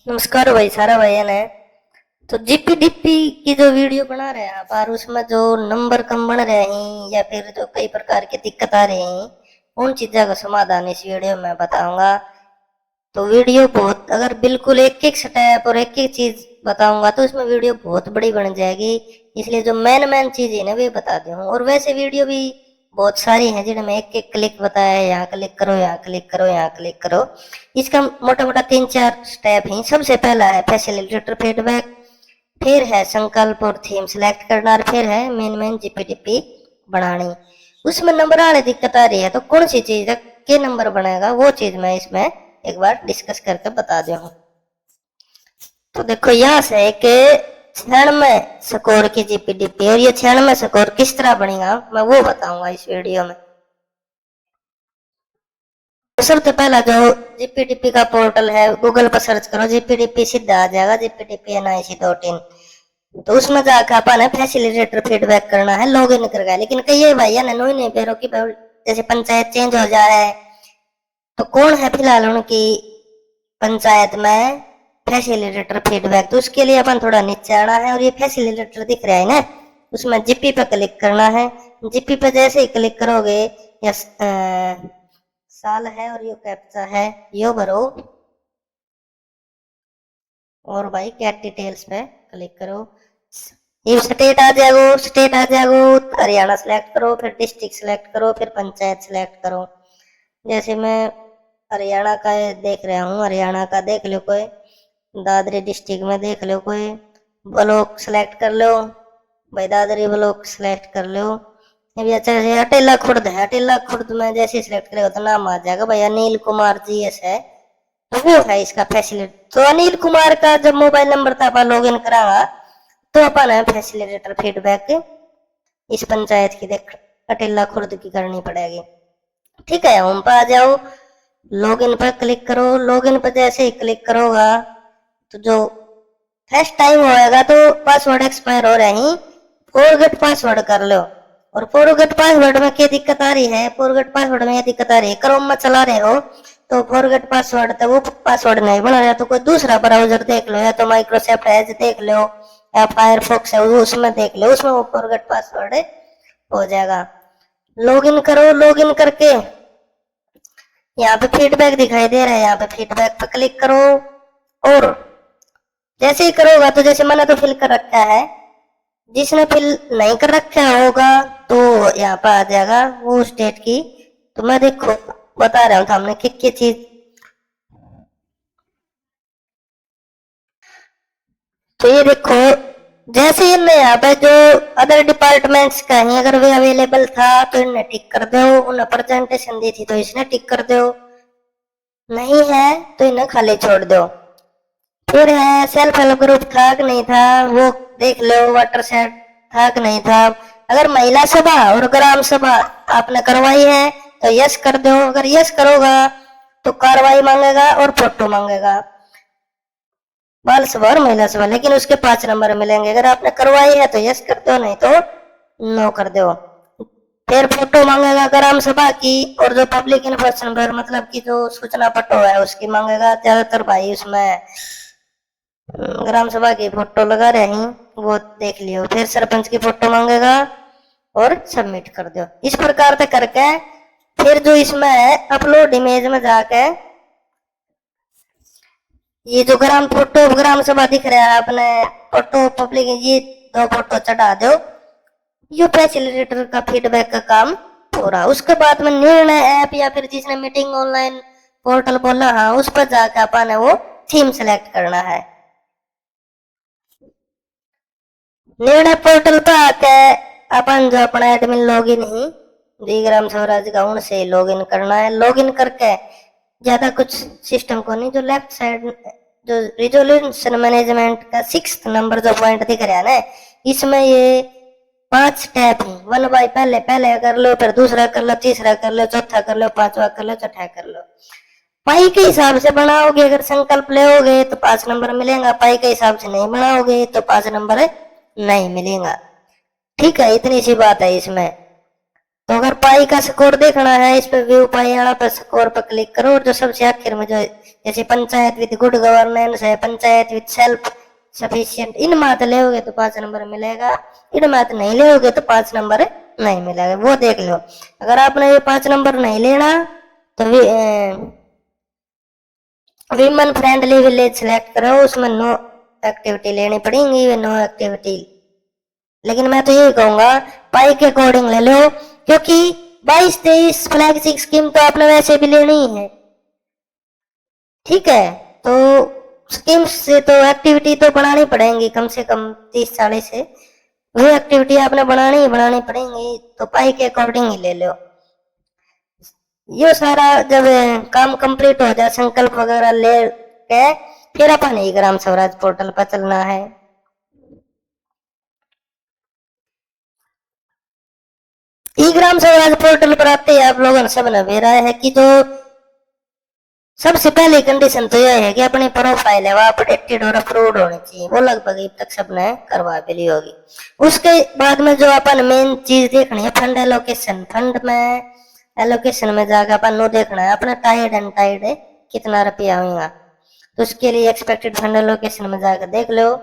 नमस्कार भाई, सारा भाई है। तो जीपीडीपी की जो वीडियो बना रहे हैं आप और उसमें जो नंबर कम बन रहे हैं या फिर जो कई प्रकार की दिक्कत आ रही हैं, उन चीजों का समाधान इस वीडियो में बताऊंगा। तो वीडियो बहुत, अगर बिल्कुल एक एक स्टेप और एक एक चीज बताऊंगा तो इसमें वीडियो बहुत बड़ी बन जाएगी। इसलिए जो मेन मेन चीज है ना वे बता दूं। और वैसे वीडियो भी बहुत सारी हैं जिनमें एक एक क्लिक बताया है, यहाँ क्लिक करो, यहाँ क्लिक करो, यहाँ क्लिक करो। इसका मोटा मोटा 3-4 स्टेप हैं। सबसे पहला है फैसिलिटेटर फीडबैक, फिर है संकल्प और थीम सिलेक्ट करना, और फिर है मेन मेन जीपीडीपी बनानी। उसमें नंबर आने दिक्कत आ रही है तो कौन सी चीज के नंबर बनेगा वो चीज मैं इसमें एक बार डिस्कस करके बता दे हूँ। तो देखो यहाँ से एक क्षण में स्कोर की जीपीडीपी, और ये क्षण में स्कोर किस तरह बनेगा मैं वो बताऊंगा इस वीडियो में। तो सबसे पहला जो जीपीडीपी का पोर्टल है, गूगल पर सर्च करो जीपीडीपी, सीधा आ जाएगा gpdp.nic.in। तो उसमें जाकर अपन है फैसिलिटेटर फीडबैक करना है, लॉग इन कर गया। लेकिन कई भैया ने नो ही नहीं पैरों की, जैसे पंचायत चेंज हो जाए तो कौन है फिलहाल उनकी पंचायत में फैसिलिटेटर फीडबैक, तो उसके लिए अपन थोड़ा नीचे आना है और ये फैसिलिटेटर दिख रहा है ना, उसमें जीपी पे क्लिक करना है। जीपी पे जैसे ही क्लिक करोगे या साल है और ये कैप्चा है, यो भरो और भाई कैट डिटेल्स पे क्लिक करो। ये स्टेट आ जाएगा, स्टेट आ जाएगा, हरियाणा सेलेक्ट करो, फिर डिस्ट्रिक्ट सेलेक्ट करो, फिर पंचायत सेलेक्ट करो। जैसे मैं हरियाणा का देख रहा हूँ, हरियाणा का देख लो कोई, दादरी डिस्ट्रिक्ट में देख लो कोई, ब्लॉक सेलेक्ट कर लो भाई, दादरी ब्लॉक सेलेक्ट कर लो। अभी अच्छा है अटेला खुर्द है, अटेला खुर्द में जैसे सिलेक्ट करेगा तो नाम आ जाएगा भाई अनिल कुमार जी एस है, तो वो है इसका फैसिलिटी। तो अनिल कुमार का जब मोबाइल नंबर था अपन लॉग इन करागा तो अपन है फैसिलिटेटर फीडबैक इस पंचायत की देख अटेला खुर्द की करनी पड़ेगी। ठीक है, होम पे आ जाओ, लॉगिन पर क्लिक करो। लॉगिन पर जैसे ही क्लिक करोगा तो जो फर्स्ट टाइम होएगा तो पासवर्ड एक्सपायर हो रहे हैं, फॉरगेट पासवर्ड कर लो। और फॉरगेट पासवर्ड में क्या दिक्कत आ रही है, फॉरगेट पासवर्ड में यह दिक्कत आ रही है, क्रोम में चला रहे हो तो फॉरगेट पासवर्ड तो वो पासवर्ड नहीं बना रहा, तो कोई दूसरा ब्राउजर देख लो, या तो माइक्रोसॉफ्ट एज देख लो या फायरफॉक्स है वो उसमें देख लो, उसमें वो फॉरगेट पासवर्ड हो जाएगा। लॉगिन करो, लॉगिन करके यहाँ पे फीडबैक दिखाई दे रहा है, यहाँ पे फीडबैक पे क्लिक करो। और जैसे ही करोगा तो जैसे मैंने तो फिल कर रखा है, जिसने फिल नहीं कर रखा होगा तो यहाँ पे आ जाएगा वो स्टेट की। तो मैं देखो बता रहा हूँ हमने क्या चीज। तो ये देखो, जैसे ही इनने यहाँ पे जो अदर डिपार्टमेंट्स का है अगर वे अवेलेबल था तो इन्हें टिक कर दो, उन्हें प्रेजेंटेशन दी थी तो इसने टिक कर दो, नहीं है तो इन्हें खाली छोड़ दो। फिर है सेल्फ हेल्प ग्रुप था कि नहीं था वो देख लो, वाटर सेट था कि नहीं था। अगर महिला सभा और ग्राम सभा आपने करवाई है तो यस कर दो, अगर यस करोगा तो कार्रवाई मांगेगा और फोटो मांगेगा, बाल सभा और महिला सभा, लेकिन उसके 5 नंबर मिलेंगे। अगर आपने करवाई है तो यस कर दो, नहीं तो नो कर दो। फिर फोटो मांगेगा ग्राम सभा की, और जो पब्लिक इन्फॉर्मेशन पर मतलब की जो सूचना पट्टो है उसकी मांगेगा। ज्यादातर भाई उसमें ग्राम सभा की फोटो लगा रहे हैं वो देख लियो। फिर सरपंच की फोटो मांगेगा और सबमिट कर दो। इस प्रकार से करके फिर जो इसमें है अपलोड इमेज में जाके ये जो ग्राम फोटो ग्राम सभा दिख रहा है अपने फोटो पब्लिक, ये 2 फोटो चढ़ा दो। ये फैसिलिटेटर का फीडबैक का काम हो रहा। उसके बाद में निर्णय ऐप या फिर जिसने मीटिंग ऑनलाइन पोर्टल बोला हाँ उस पर जाकर अपन वो थीम सेलेक्ट करना है। निर्णय पोर्टल पे आके अपन जो अपना एडमिन लॉगिन ही जी ग्राम स्वराज अकाउंट से लॉगिन करना है। लॉगिन करके ज्यादा कुछ सिस्टम को नहीं, जो लेफ्ट साइड जो रिजोल्यूशन मैनेजमेंट का 6th नंबर जो पॉइंट दिख रहा है ना, इसमें ये 5 टैब है। 1 बाय पहले पहले कर लो, फिर दूसरा कर लो, तीसरा कर लो, चौथा कर लो, पांचवा कर लो, छठा कर लो। पाई के हिसाब से बनाओगे, अगर संकल्प लेोगे तो 5 नंबर मिलेगा, पाई के हिसाब से नहीं बनाओगे तो 5 नंबर नहीं मिलेगा। ठीक है, इतनी सी बात है इसमें। तो अगर पाई का स्कोर देखना है, इस पे व्यू पाई वाला पर स्कोर पर क्लिक करो, और जो सबसे आखिर में जो जैसे पंचायत विद गुड गवर्नेंस है, पंचायत विद सेल्फ सफिशिएंट, इन मात लेोगे तो 5 नंबर मिलेगा, इन मात नहीं लेोगे तो 5 नंबर नहीं मिलेगा, वो देख लो। अगर आपने ये 5 नंबर नहीं लेना तो विमन फ्रेंडली विलेज सिलेक्ट करो, उसमें नो एक्टिविटी लेनी पड़ेगी, नो एक्टिविटी। लेकिन मैं तो यही कहूंगा पाई के अकॉर्डिंग ले लो, क्योंकि 22-23 फ्लैगशिप स्कीम तो आपने वैसे भी लेनी ही है, ठीक है। तो स्कीम्स से तो एक्टिविटी तो बनानी पड़ेगी, कम से कम 30-40 से वो एक्टिविटी आपने बनानी पड़ेगी, तो पाई के अकॉर्डिंग ही ले लो। ये सारा जब काम कंप्लीट हो जाए, संकल्प वगैरह ले के फिर अपन ही ग्राम स्वराज पोर्टल पर चलना है। ई ग्राम स्वराज पोर्टल पर आते ही आप लोगों ने सब ने भेजा है कि जो सबसे पहली कंडीशन तो यह है कि अपनी प्रोफाइल है वो अपडेटेड और अप्रूव्ड होनी चाहिए, वो लगभग अब तक सबने करवा भी ली होगी। उसके बाद में जो अपन मेन चीज देखनी है फंड एलोकेशन, फंड में एलोकेशन में जाकर अपन नो देखना है अपना टाइड एंड टाइड कितना रुपया होगा, तो उसके लिए एक्सपेक्टेड फंड एलोकेशन में जाकर देख लो।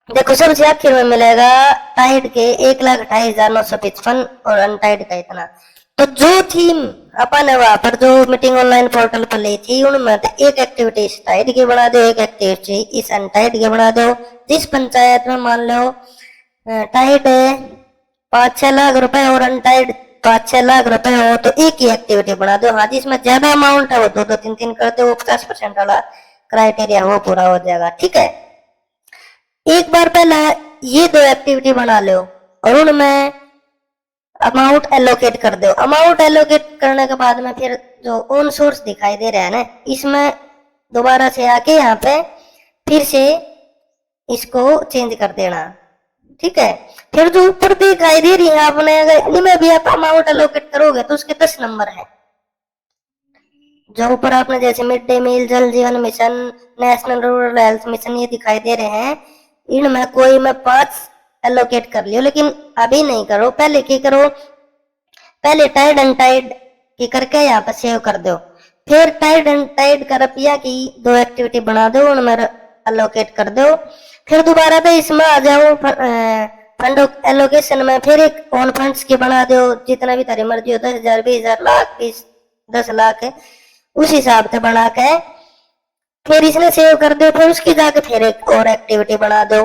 देखो सबसे आखिर में मिलेगा टाइड के 1,28,955 और अनटाइड का इतना। तो जो थीम अपन है वहां पर जो मीटिंग ऑनलाइन पोर्टल पर ली थी उनमें एक एक्टिविटी इस टाइड की बना दो, एक एक्टिविटी इस अनटाइड की बना दो। जिस पंचायत में मान लो टाइड 5-6 लाख रुपए और अनटाइड 5-6 लाख रुपए हो तो एक ही एक्टिविटी बना दो। हाँ जिसमें ज्यादा अमाउंट है वो 2-3 कर दो, वो 50% वाला क्राइटेरिया वो पूरा हो जाएगा, ठीक है। एक बार पहले ये 2 एक्टिविटी बना लो और उनमें अमाउंट एलोकेट कर दो। अमाउंट एलोकेट करने के बाद में फिर जो ऑन सोर्स दिखाई दे रहा है ना, इसमें दोबारा से आके यहाँ पे फिर से इसको चेंज कर देना, ठीक है। फिर जो ऊपर दिखाई दे रही है आपने अगर इनमें भी आप अमाउंट एलोकेट करोगे तो उसके 10 नंबर है। जो ऊपर आपने जैसे मिड डे मील, जल जीवन mission, national rural health mission ये दिखाई दे रहे हैं, इनमें कोई मैं 5 एलोकेट कर लियो, लेकिन अभी नहीं करो, पहले की करो, पहले टाइड एंड टाइड की करके यहाँ पर सेव कर दो, फिर टाइड एंड टाइड का रुपया की 2 एक्टिविटी बना दो उनमें एलोकेट कर दो। फिर दोबारा तो इसमें आ जाओ फंड एलोकेशन में, फिर एक ऑन फंड्स की बना दो, जितना भी तारी मर्जी हो, 10,000, 20,000, लाख, 10 लाख है उस हिसाब से बना के फिर इसने सेव कर दो। फिर उसकी जाके फिर एक और एक्टिविटी बना दो।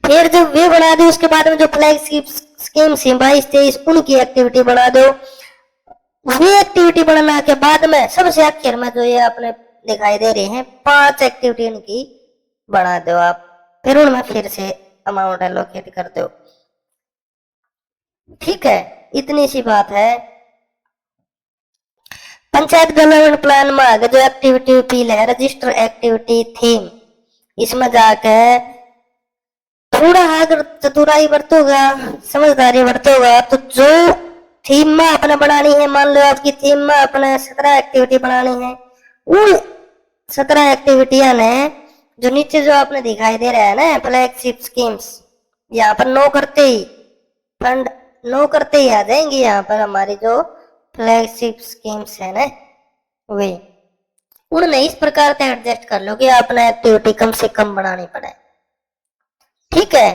फिर जब वे बना दो उसके बाद में जो फ्लैगशिप स्कीम 22-23 उनकी एक्टिविटी बना दो। वे एक्टिविटी बनाने के बाद में सबसे आखिर में जो ये आपने दिखाई दे रहे हैं 5 एक्टिविटी इनकी बना दो आप, फिर उनमें फिर से अमाउंट एलोकेट कर दो, ठीक है। इतनी सी बात है। पंचायत डेवलपमेंट प्लान में आगे जो एक्टिविटी फील है रजिस्टर एक्टिविटी थीम, इसमें जाके थोड़ा अगर चतुराई बरतोगा, समझदारी बरतोगा तो जो थीम में अपने बनानी है, मान लो आपकी थीम में अपने 17 एक्टिविटी बनानी है, उन 17 एक्टिविटियां ने जो नीचे जो आपने दिखाई दे रहा है ना फ्लैगशिप स्कीम्स, यहाँ पर नो करते ही फंड नो करते ही आ जाएंगे यहाँ पर हमारी जो फ्लैगशिप स्कीम्स है ना वे, उनमें इस प्रकार से एडजस्ट कर लो कि आपने एक्टिविटी कम से कम बनानी पड़े, ठीक है।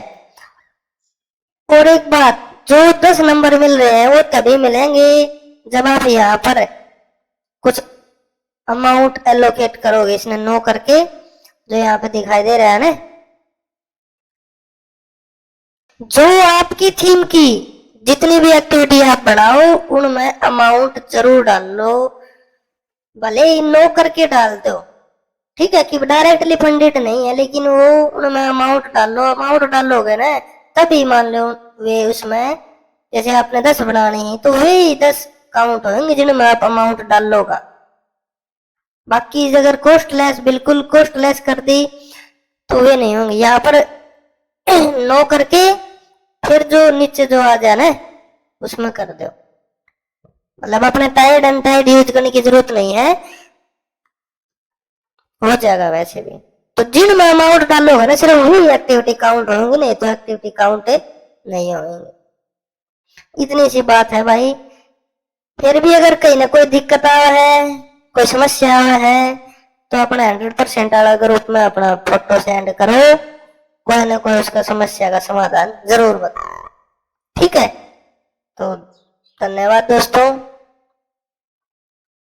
और एक बात, जो 10 नंबर मिल रहे हैं वो तभी मिलेंगे जब आप यहाँ पर कुछ अमाउंट एलोकेट करोगे, इसने नो करके जो यहाँ पे दिखाई दे रहा है ना, जो आपकी थीम की जितनी भी एक्टिविटी आप बनाओ उनमें अमाउंट जरूर डाल लो, भले ही नो करके डाल दो, ठीक है, कि डायरेक्टली फंडेड नहीं है, लेकिन वो उनमें अमाउंट डाल लो। अमाउंट डालोगे ना तभी मान लो वे उसमें जैसे आपने 10 बनानी है तो वे 10 काउंट होंगे जिनमें आप अमाउंट डाल लोगा। बाकी अगर कॉस्टलेस बिल्कुल कॉस्टलेस कर दी तो वे नहीं होंगे। यहाँ पर नो करके फिर जो नीचे जो आ जाए ना उसमें कर दो, मतलब अपने टाइड एंड टाइड यूज करने की जरूरत नहीं है, हो जाएगा वैसे भी। तो जिनमें अमाउंट डालोगे ना सिर्फ वही एक्टिविटी काउंट होंगे, नहीं तो एक्टिविटी काउंट नहीं होंगे। इतनी सी बात है भाई। फिर भी अगर कहीं ना कोई दिक्कत आवा है, कोई समस्या आवा है, तो अपना 100% वाला ग्रुप में अपना फोटो सेंड करो, कोई ना कोई उसका समस्या का समाधान जरूर बताओ। ठीक है, तो धन्यवाद दोस्तों।